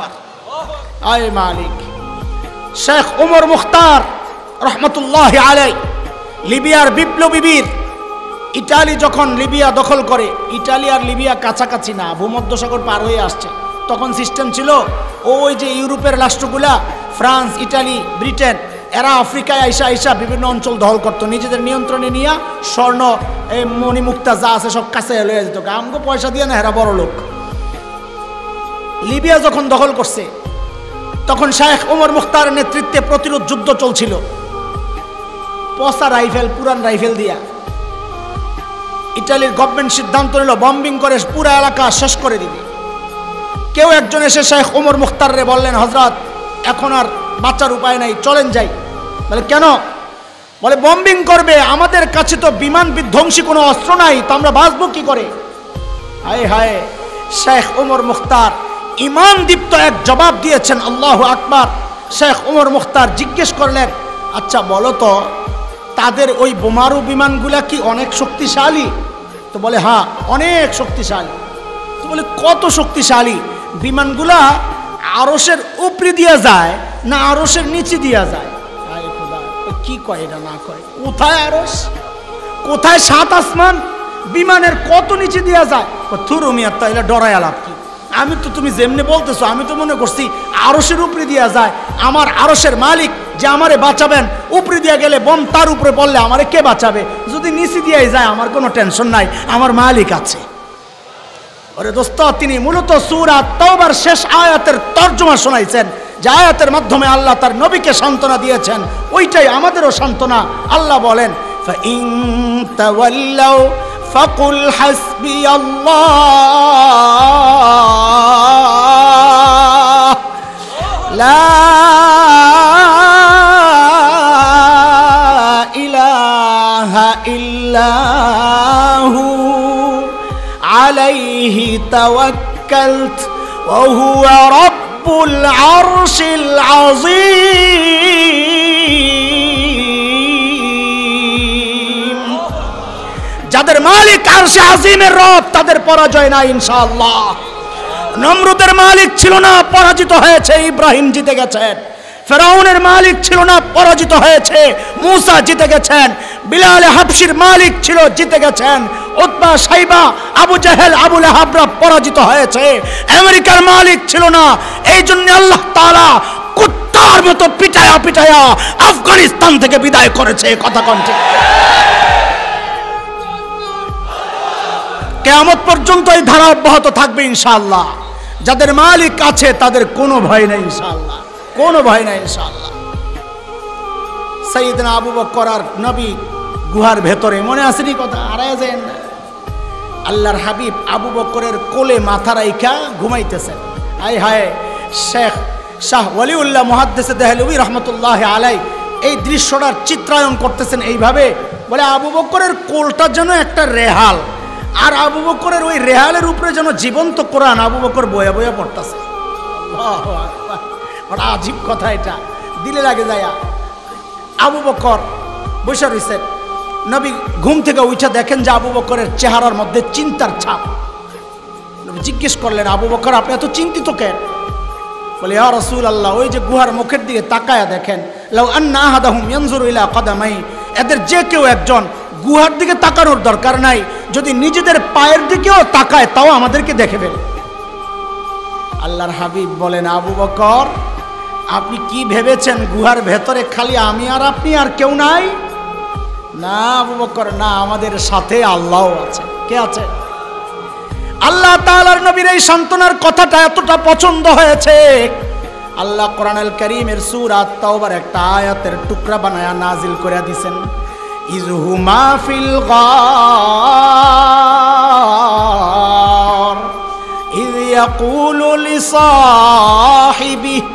আকবার। আয় মালিক। শেখ ওমর মুখতার রহমতুল্লাহ আলাই, লিবিয়ার বিপ্লবী বীর। ইটালি যখন লিবিয়া দখল করে, ইটালি আর লিবিয়া কাছাকাছি না, ভূমধ্যসাগর পার হয়ে আসছে। তখন সিস্টেম ছিল ওই যে ইউরোপের রাষ্ট্রগুলা ফ্রান্স, ইটালি, ব্রিটেন, এরা আফ্রিকায় আইসা বিভিন্ন অঞ্চল দখল করতো, নিজেদের নিয়ন্ত্রণে নিয়ে স্বর্ণ, মণিমুক্তা যা আছে সব কাছে লয়ে যেত। আমগো পয়সা দিয়ে না, এরা বড় লোক। লিবিয়া যখন দখল করছে তখন শেখ ওমর মুখতারের নেতৃত্বে প্রতিরোধ যুদ্ধ চলছিল। পচা রাইফেল, পুরান রাইফেল দিয়া ইটালির গভর্নমেন্ট সিদ্ধান্ত নিল বম্বিং করে পুরা এলাকা শেষ করে দিবে। কেউ একজন এসে শেখ ওমর মুখতাররে বললেন, হযরত এখন আর বাঁচার উপায় নাই, চলেন যাই। বলে কেন? বলে বম্বিং করবে, আমাদের কাছে তো বিমান বিধ্বংসী কোনো অস্ত্র নাই, তো আমরা বাঁচবো কি করে? হায় হায়। শেখ ওমর মুখতার ইমান দীপ্ত এক জবাব দিয়েছেন, আল্লাহু আকবার। শেখ ওমর মুখতার জিজ্ঞেস করলেন, আচ্ছা বলো তো, তাদের ওই বোমারু বিমানগুলা কি অনেক শক্তিশালী? তো বলে হ্যাঁ, অনেক শক্তিশালী। তো বলে কত শক্তিশালী? বিমানগুলা আরশের উপরে দিয়া যায় না আরশের নিচে দিয়া যায়? কি কয় এটা না কয়? কোথায় আরশ, কোথায় সাত আসমান? বিমানের কত নিচে দিয়া যায়? থুরুমিয়া তাইলে ডরায় আলাপ কি? আমি তো, তুমি যেমনি বলতেছো আমি তো মনে করছি আরশের উপরে দিয়া যায়। আমার আরশের মালিক যে আমারে বাঁচাবেন, উপরে দিয়া গেলে বম তার উপরে পড়লে আমারে কে বাঁচাবে? যদি নিচে দিয়াই যায় আমার কোনো টেনশন নাই, আমার মালিক আছে। ওরে দোস্ত, তিনি মূলত সূরা তাওবার শেষ আয়াতের তর্জমা শোনাইছেন, যে আয়াতের মাধ্যমে আল্লাহ তার নবীকে সান্ত্বনা দিয়েছেন, ওইটাই আমাদেরও সান্ত্বনা। আল্লাহ বলেন, ফাইন তাওয়াল্লাউ ফাকুল হাসবিয়াল্লাহ লা ইলাহা ইল্লাহু আলাইহি তাওয়াক্কালতু ওয়া হুয়া রাব্বুল আরশিল আযীম। যাদের মালিক আরশে আযীমের রব, তাদের পরাজয় নাই ইনশাআল্লাহ। নমরুদের মালিক ছিল না, পরাজিত হয়েছে, ইব্রাহিম জিতে গেছেন। ফেরাউনের মালিক ছিল না, পরাজিত হয়েছে, মুসা জিতে গেছেন। বিলাল হাবশির মালিক ছিল, জিতে গেছেন। উতবা, সাইবা, আবু জাহেল, আবু লাহাবরা পরাজিত হয়েছে। আমেরিকার মালিক ছিল না, এই জন্য আল্লাহ তাআলা কুত্তার মতো পিটায়া পিটায়া আফগানিস্তান থেকে বিদায় করেছে। কথা কোন ঠিক? কিয়ামত পর্যন্ত এই ধারা অব্যাহত থাকবে ইনশাআল্লাহ। যাদের মালিক আছে তাদের কোনো ভয় নাই ইনশাআল্লাহ, কোনো ভয় নাই ইনশাআল্লাহ। সাইয়েদনা আবু বকর আর নবী গুহার ভেতরে, মনে আসেনি কথা? হারায় যায় না। আল্লাহর হাবিব আবু বকরের কোলে মাথা রাইখা ঘুমাইতেছেন। হায় হায়। শেখ শাহ ওয়ালিউল্লাহ মুহাদ্দিস দেহলভী রহমতুল্লাহ আলাই এই দৃশ্যটার চিত্রায়ন করতেছেন এইভাবে, বলে আবু বকরের কোলটা যেন একটা রেহাল, আর আবু বকরের ওই রেহালের উপরে যেন জীবন্ত কোরআন আবু বকর বয়া বয়া পড়তেছে। আল্লাহু আকবার। বড় আজীব কথা, এটা দিলে লাগে যায়। আবু বকর বসে রয়েছেন, নবী ঘুম থেকে উঠে দেখেন যে আবু বকরের চেহারার মধ্যে চিন্তার ছাপ। নবী জিজ্ঞেস করলেন, আবু বকর আপনি এত চিন্তিত কেন? বলে ইয়া রাসূলুল্লাহ, ওই যে গুহার মুখের দিকে তাকায়া দেখেন, লাউ আন্না আহাদাহুম ইয়ানজুরু ইলা কদামাই, এদের যে কেউ একজন গুহার দিকে তাকানোর দরকার নাই, যদি নিজেদের পায়ের দিকেও তাকায় তাও আমাদেরকে দেখে ফেলে। আল্লাহর হাবিব বলেন, আবু বকর আপনি কি ভেবেছেন গুহার ভেতরে খালি আমি আর আপনি আর কেউ নাই? না আবু বকর, না, আমাদের সাথে আল্লাহও আছে। কে আছে? আল্লাহ তাআলার নবীর এই সান্ত্বনার কথাটা এতটা পছন্দ হয়েছে, আল্লাহ কোরআনুল কারীমের সূরা তাওবার একটা আয়াতের টুকরা বানায়া নাজিল করে দিয়েছেন। ইযহুমা ফিল গার ইয ইয়াকুলু লিসাহিবিহি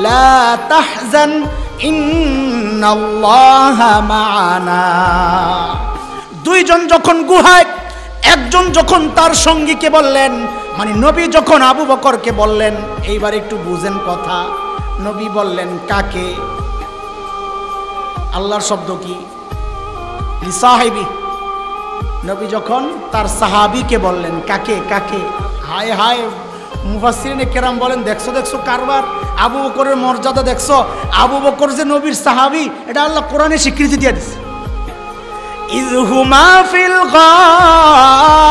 লা তাহজান ইন্নাল্লাহা মা'ানা। দুইজন যখন গুহায়, একজন যখন তার সঙ্গীকে বললেন, মানে নবী যখন আবু বকরকে বললেন, এইবার একটু বুঝেন কথা, নবী বললেন কাকে? আল্লাহর শব্দ কি? লিসাহিবি। নবী যখন তার সাহাবীকে বললেন, কাকে? কাকে? হায় হায়, মুফাসসিরিনে কেরাম বলেন, দেখছো দেখছো কারবার, আবু বকরের মর্যাদা দেখছো, আবু বকর যে নবীর সাহাবী এটা আল্লাহ কোরআনে স্বীকৃতি দিয়ে দিচ্ছে। ইয হুমা ফিল গার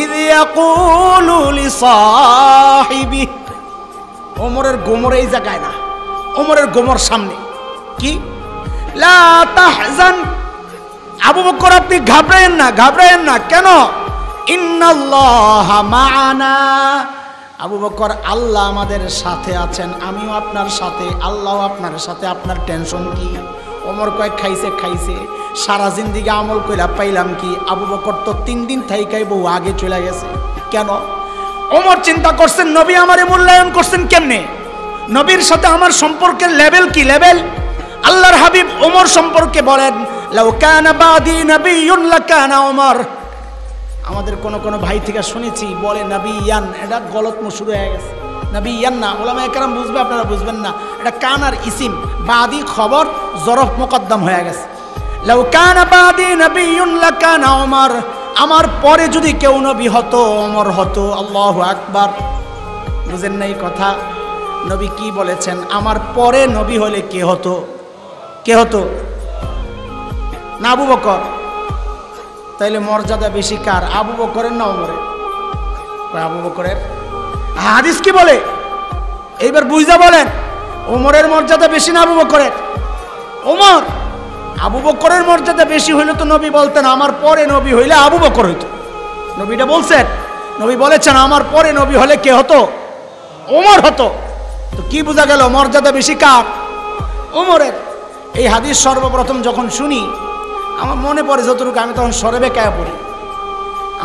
ইয ইয়াকুলু লিসাহিবি, ওমরের গোমর এই জায়গায় না, ওমরের গোমর সামনে। কি লা তাহজান, আবু বকর আপনি ঘাবড়ায়েন না, ঘাবড়ায়েন না। কেন? ইন্নাল্লাহা মাআনা, আবু বকর আল্লাহ আমাদের সাথে আছেন, আমিও আপনার সাথে, আল্লাহও আপনার সাথে, আপনার টেনশন কি? ওমর কয়েক খাইছে খাইছে, সারা জিন্দিগি আমল কইরা পাইলাম কি? আবু বকর তো 3 দিন থাইকাই বউ আগে চলে গেছে। কেন? ওমর চিন্তা করছেন নবী আমারে মূল্যায়ন করছেন কেমনে, নবীর সাথে আমার সম্পর্কের লেভেল কি লেভেল। আল্লাহর হাবিব ওমর সম্পর্কে বলেন, লাউ কানা বাদি নাবিয়্যুন লাকানা ওমর। আমাদের কোন ভাই থেকে শুনেছি বলে নাবিয়ান, এটা গলত শুরু হয়ে গেছে, নাবিয়ান না, ওলামায়ে কেরাম বুঝবে, আপনারা বুঝবেন না, এটা কানার ইসিম, বাদি খবর জরফ মুকদ্দম হয়ে গেছে। লাউ কানা বাদি নাবিয়্যুন লাকানা ওমর, আমার পরে যদি কেউ নবী হতো ওমর হতো। আল্লাহু আকবার। বুঝেন নাই কথা? নবী কি বলেছেন? আমার পরে নবী হলে কে হতো? কে হতো? না আবু বকর? তাইলে মর্যাদা বেশি কার, আবু বকরের না ওমরের? আবু বকরের। হাদিস কি বলে এইবার বুঝা বলেন, ওমরের মর্যাদা বেশি না আবু বকরের? ওমর। আবু বকরের মর্যাদা বেশি হইলে তো নবী বলতেন আমার পরে নবী হইলে আবু বকর হইতো। নবীটা বলছেন, নবী বলেছেন আমার পরে নবী হলে কে হতো? ওমর হতো। তো কি বোঝা গেল মর্যাদা বেশি কার? ওমরের। এই হাদিস সর্বপ্রথম যখন শুনি আমার মনে পড়ে যতটুকু, আমি তখন সরেবে কায়া পড়ি,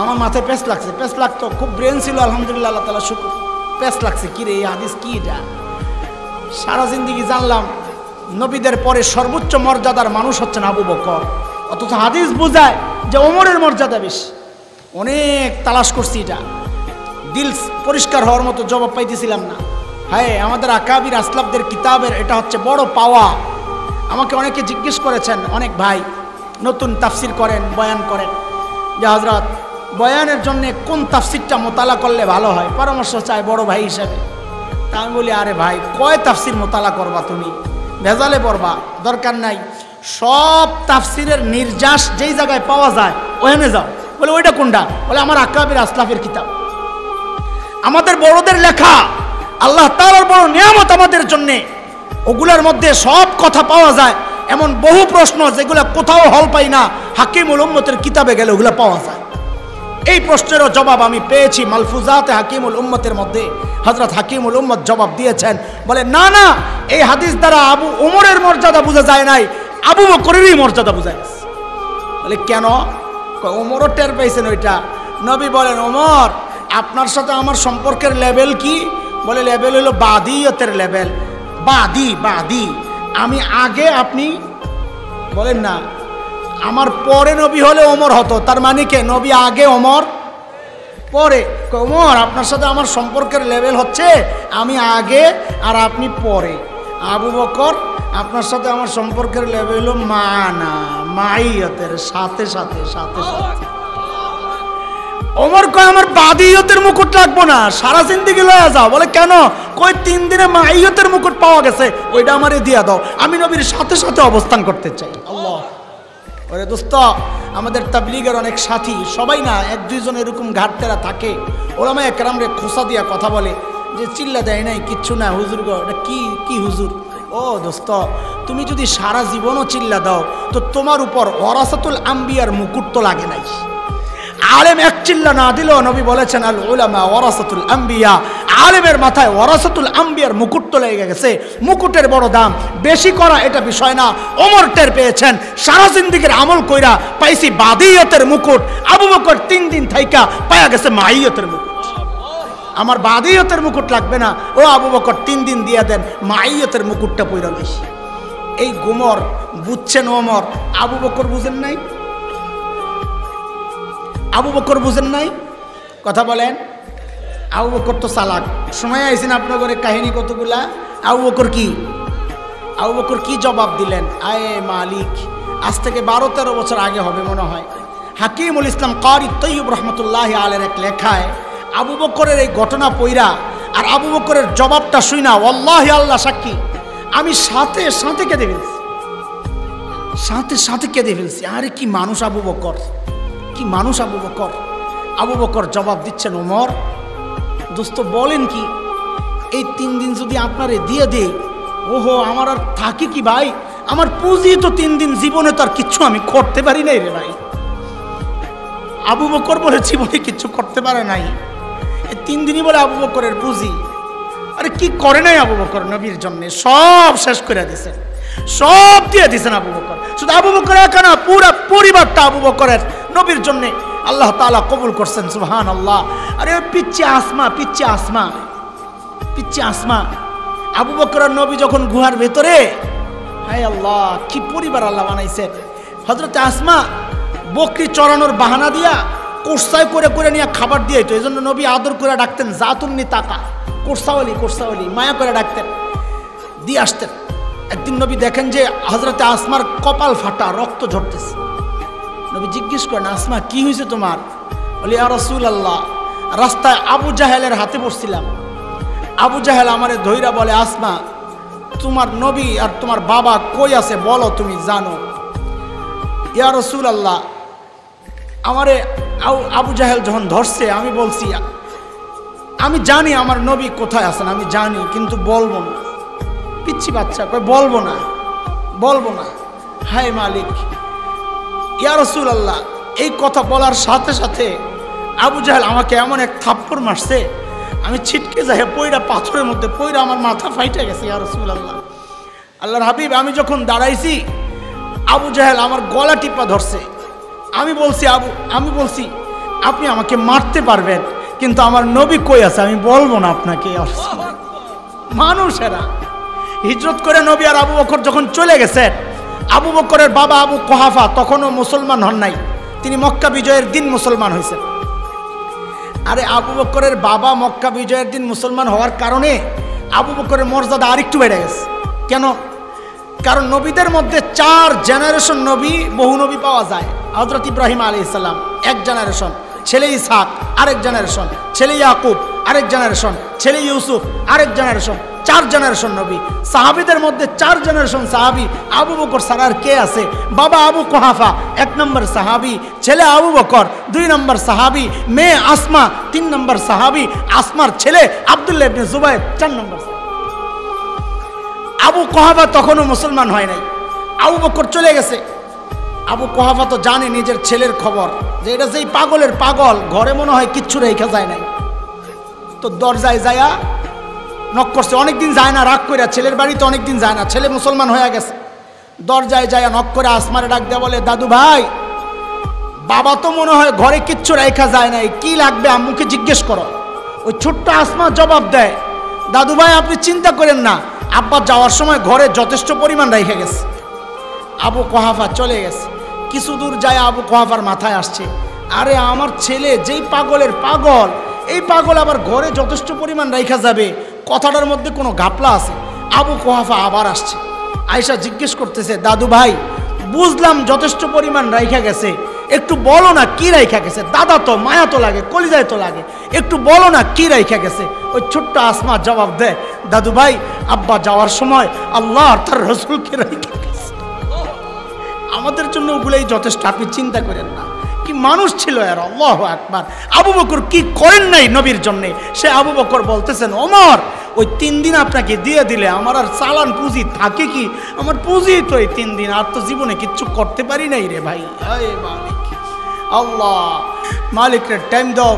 আমার মাথায় পেঁচ লাগছে, পেঁচ লাগতো, খুব ব্রেন ছিল আলহামদুলিল্লাহ, আল্লাহ তাআলা শুকর। পেঁচ লাগছে কি রে এই হাদিস কি এটা? সারা জিন্দিগি জানলাম নবীদের পরে সর্বোচ্চ মর্যাদার মানুষ হচ্ছেন আবু বকর, অথচ হাদিস বোঝায় যে ওমরের মর্যাদা বেশি। অনেক তালাশ করছি, এটা দিল পরিষ্কার হওয়ার মতো জবাব পাইতেছিলাম না। হ্যাঁ, আমাদের আকাবির আসলাফদের কিতাবের এটা হচ্ছে বড় পাওয়া। আমাকে অনেকে জিজ্ঞেস করেছেন, অনেক ভাই নতুন তাফসির করেন, বয়ান করেন, যে হযরত বয়ানের জন্য কোন তাফসিরটা মোতালা করলে ভালো হয়, পরামর্শ চায় বড় ভাই হিসেবে। তা আমি বলি, আরে ভাই কয় তাফসির মোতালা করবা তুমি, ভেজালে পড়বা, দরকার নাই। সব তাফসিরের নির্যাস যেই জায়গায় পাওয়া যায় ওখানে যাও। বলে ওইটা কোনটা? বলে আমার আকাবির আসলাফের কিতাব, আমাদের বড়দের লেখা, আল্লাহ তাআলার বড় নিয়ামত আমাদের জন্যে। ওগুলোর মধ্যে সব কথা পাওয়া যায়। এমন বহু প্রশ্ন যেগুলো কোথাও হল পাই না, হাকিমুল উম্মতের কিতাবে গেলে ওগুলো পাওয়া যায়। এই প্রশ্নেরও জবাব আমি পেয়েছি মালফুজাতে হাকিমুল উম্মতের মধ্যে। হযরত হাকিমুল উম্মত জবাব দিয়েছেন, বলে না না, এই হাদিস দ্বারা আবু ওমরের মর্যাদা বোঝা যায় নাই, আবু বকরেরই মর্যাদা বোঝা গেছে। বলে কেন? ওমরও টের পাইছেন ওইটা। নবী বলেন, ওমর আপনার সাথে আমার সম্পর্কের লেভেল কি? বলে লেভেল হলো বাদিয়তের লেভেল। বাদি, বাদি আমি আগে, আপনি বলেন না আমার পরে নবী হলে ওমর হতো, তার মানে কে? নবী আগে, ওমর পরে। ওমর আপনার সাথে আমার সম্পর্কের লেভেল হচ্ছে আমি আগে আর আপনি পরে। আবু বকর আপনার সাথে আমার সম্পর্কের লেভেল হলো মানা, মাইয়তের সাথে সাথে সাথে সাথে। ওমর কয় আমার বাদিয়তের মুকুট লাগবো না, সারা জিন্দেগি লয়া যাও। বলে কেন? কই 3 দিনে মাইয়তের মুকুট পাওয়া গেছে, ওইটা আমারে দিয়া দাও, আমি নবীর সাথে সাথে অবস্থান করতে চাই। আল্লাহ। ওরে দোস্ত, আমাদের তাবলীগের অনেক সাথী, সবাই না, 1-2 জন এরকম ঘাটতেরা থাকে, ওলামায়ে কেরামরে খোসা দিয়া কথা বলে যে চিল্লা দেয় নাই, কিচ্ছু না হুজুর গো, এটা কি হুজুর? ও দোস্ত, তুমি যদি সারা জীবনও চিল্লা দাও তো তোমার উপর ওয়ারাসাতুল আম্বিয়ার মুকুট তো লাগে নাই। আলেম এক চিল্লা না দিলেও নবী বলেছেন আল উলামা ওয়ারাসাতুল আম্বিয়া, আলেমের মাথায় ওয়ারাসাতুল আম্বিয়ার মুকুট তো লেগে গেছে। মুকুটের বড় দাম, বেশি করা এটা বিষয় না। ওমর টের পেয়েছেন, সারা জিন্দেগির আমল কইরা পাইছি বাদিয়তের মুকুট, আবু বকর 3 দিন থাইকা পায়া গেছে মাইয়তের মুকুট। আমার বাদিয়তের মুকুট লাগবে না, ও আবু বকর 3 দিন দিয়া দেন, মাইয়তের মুকুটটা পইরা লইছি। এই গুমর বুঝছেন ওমর, আবু বকর বুঝেন নাই? আবু বকর বুঝেন নাই? কথা বলেন। আবু বকর তো চালাক। সময় আইছেন আপনার ঘরে কাহিনী কতগুলা। আবু বকর কি জবাব দিলেন? আয়ে মালিক, আজ থেকে 12-13 বছর আগে হবে মনে হয়। হাকিমুল ইসলাম কারি তৈয়ব রহমতুল্লাহ আলের এক লেখায় আবু বকরের এই ঘটনা পইরা আর আবু বকরের জবাবটা শুই না, ওয়াল্লাহি আল্লাহ সাক্ষী, আমি সাথে সাথে কেঁদে ফেলছি, সাথে সাথে কেঁদে ফেলছি। আরে কি মানুষ আবু বকর, কি মানুষ আবু বকর। আবু বকর জবাব দিচ্ছেন, ওমর দোস্ত বলেন কি, এই 3 দিন যদি আপনারে দিয়ে দেই, ওহো আমার আর থাকে কি ভাই, আমার পুঁজি তো 3 দিন, জীবনে তো আর কিচ্ছু আমি করতে পারি নাই রে ভাই। আবু বকর বলে জীবনে কিচ্ছু করতে পারে নাই, এই 3 দিনই বলে আবু বকরের পুঁজি। আরে কি করে নাই আবু বকর নবীর জন্য, সব শেষ করে দিয়েছেন, সব দিয়ে দিয়েছেন আবু বকর। শুধু আবু বকর একা না, পুরা পরিবারটা আবু বকরের নবীর জন্য আল্লাহ তাআলা কবুল করছেন, সুবহানাল্লাহ। আরে পিচ্চি আসমা, পিচ্চি আসমা, পিচ্চি আসমা, আবু বকরের নবী যখন গুহার ভেতরে, হায় আল্লাহ কি পরিবার আল্লাহ বানাইছেন। হযরতে আসমা বকরি চড়ানোর বাহানা দিয়া কোর্সায় করে করে নিয়ে খাবার দিয়ে, তো এই জন্য নবী আদর করে ডাকতেন জাতুন্নি তাকা, কোর্সাওয়ালি, কোর্সাওয়ালি, মায়া করে ডাকতেন, দিয়ে আসতেন। একদিন নবী দেখেন যে হযরতে আসমার কপাল ফাটা, রক্ত ঝরতেছে। নবী জিজ্ঞেস করেন, আসমা কি হয়েছে তোমার? বলি, ইয়া রাসূলুল্লাহ, রাস্তায় আবু জাহেলের হাতে পড়ছিলাম, আবু জাহেল আমারে ধইরা বলে, আসমা তোমার নবী আর তোমার বাবা কই আছে বলো, তুমি জানো? ইয়া রাসূলুল্লাহ, আমারে আবু জাহেল যখন ধরছে, আমি বলছি আমি জানি আমার নবী কোথায় আছেন, আমি জানি, কিন্তু বলবো না। পিচ্ছি বাচ্চা কই, বলবো না, বলবো না। হায় মালিক, ইয়া রাসূলুল্লাহ, এই কথা বলার সাথে সাথে আবু জাহেল আমাকে এমন এক থাপ্পড় মারছে, আমি ছিটকে যাই পইরা পাথরের মধ্যে পইরা আমার মাথা ফাইটে গেছে। ইয়া রাসূলুল্লাহ, আল্লাহর হাবিব, আমি যখন দাঁড়াইছি আবু জাহেল আমার গলা টিপা ধরছে। আমি বলছি আপনি আমাকে মারতে পারবেন, কিন্তু আমার নবী কই আছে আমি বলবো না আপনাকে। মানুষেরা হিজরত করে নবী আর আবু বকর যখন চলে গেছেন, আবু বকরের বাবা আবু কুহাফা তখনও মুসলমান হন নাই, তিনি মক্কা বিজয়ের দিন মুসলমান হয়েছেন। আরে আবু বকরের বাবা মক্কা বিজয়ের দিন মুসলমান হওয়ার কারণে আবু বকরের মর্যাদা আরেকটু বেড়ে গেছে। কেন? কারণ নবীদের মধ্যে 4 জেনারেশন নবী, বহু নবী পাওয়া যায়। হযরত ইব্রাহিম আলাইহিস সালাম এক জেনারেশন, ছেলে ইসহাক আরেক জেনারেশন, ছেলে ইয়াকুব আরেক জেনারেশন, ছেলে ইউসুফ আরেক জেনারেশন, 4 জেনারেশন নবী। সাহাবীদের মধ্যে 4 জেনারেশন সাহাবী, আবু বকর ছাড়া আর কে আছে? বাবা আবু কুহাফা 1 নম্বর সাহাবী, ছেলে আবু বকর 2 নম্বর সাহাবী, মেয়ে আসমা 3 নম্বর সাহাবী, আসমার ছেলে আব্দুল্লাহ ইবনে জুবাইর 4 নম্বর। আবু কুহাফা তখনও মুসলমান হয় নাই, আবু বকর চলে গেছে। আবু কুহাফা তো জানে নিজের ছেলের খবর, যে এটা যেই পাগলের পাগল, ঘরে মনে হয় কিচ্ছু রেখা যায় নাই। তো দরজায় যায়া নক করছে, অনেকদিন যায় না, রাগ কইরা, ছেলের বাড়িতে অনেকদিন যায় না, ছেলে মুসলমান হয়ে গেছে। দরজায় যায়া নক করে আসমারে ডাক দেয়া বলে, দাদু ভাই, বাবা তো মনে হয় ঘরে কিচ্ছু রেখা যায় নাই, কি লাগবে আম্মুকে জিজ্ঞেস করো। ওই ছোট্ট আসমা জবাব দেয়, দাদু ভাই আপনি চিন্তা করেন না, আব্বা যাওয়ার সময় ঘরে যথেষ্ট পরিমাণ রেখে গেছে। আবু কুহাফা চলে গেছে। কিছু দূর যায় আবু কুহাফার মাথায় আসছে, আরে আমার ছেলে যেই পাগলের পাগল, এই পাগল আবার ঘরে যথেষ্ট পরিমাণ রেখা যাবে, কথাটার মধ্যে কোনো ঘাপলা আছে। আবু কুহাফা আবার আসছে, আয়েশা জিজ্ঞেস করতেছে, দাদু ভাই বুঝলাম যথেষ্ট পরিমাণ রেখা গেছে, একটু বলো না কি রেখা গেছে, দাদা তো মায়া তো লাগে, কলিজায় তো লাগে, একটু বলো না কি রেখা গেছে। ওই ছোট্ট আসমা জবাব দেয়, দাদু ভাই আব্বা যাওয়ার সময় আল্লাহ আর তার রাসূলকে রেখা গেছে, আমাদের জন্য ওগুলোই যথেষ্ট, আপনি চিন্তা করেন না। কি মানুষ ছিল এর, আল্লাহু আকবার। আবু বকর কি করেন নাই নবীর জন্য, সে আবু বকর বলতেছেন, ওমর ওই 3 দিন আপনাকে দিয়ে দিলে আমার আর চালান পুঁজি থাকে কি, আমার পুঁজি তো এই 3 দিন, আর তো জীবনে কিচ্ছু করতে পারি নাই রে ভাই। আয় মালিক, আল্লাহ মালিকের টাইম দাও,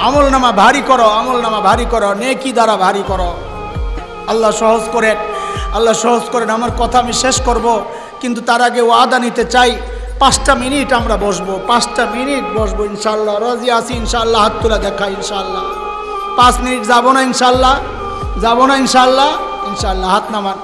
আমল নামা ভারী করো, আমল নামা ভারী করো, নেকি দ্বারা ভারী করো। আল্লাহ সহজ করেন, আল্লাহ সহজ করেন। আমার কথা আমি শেষ করব, কিন্তু তার আগে ওয়াদা নিতে চাই, 5টা মিনিট আমরা বসবো, 5টা মিনিট বসবো ইনশাল্লাহ। রাজি আছি ইনশাল্লাহ? হাত তুলে দেখা ইনশাল্লাহ। 5 মিনিট যাবো না ইনশাল্লাহ? যাবো না ইনশাল্লাহ? ইনশাল্লাহ হাত নামান।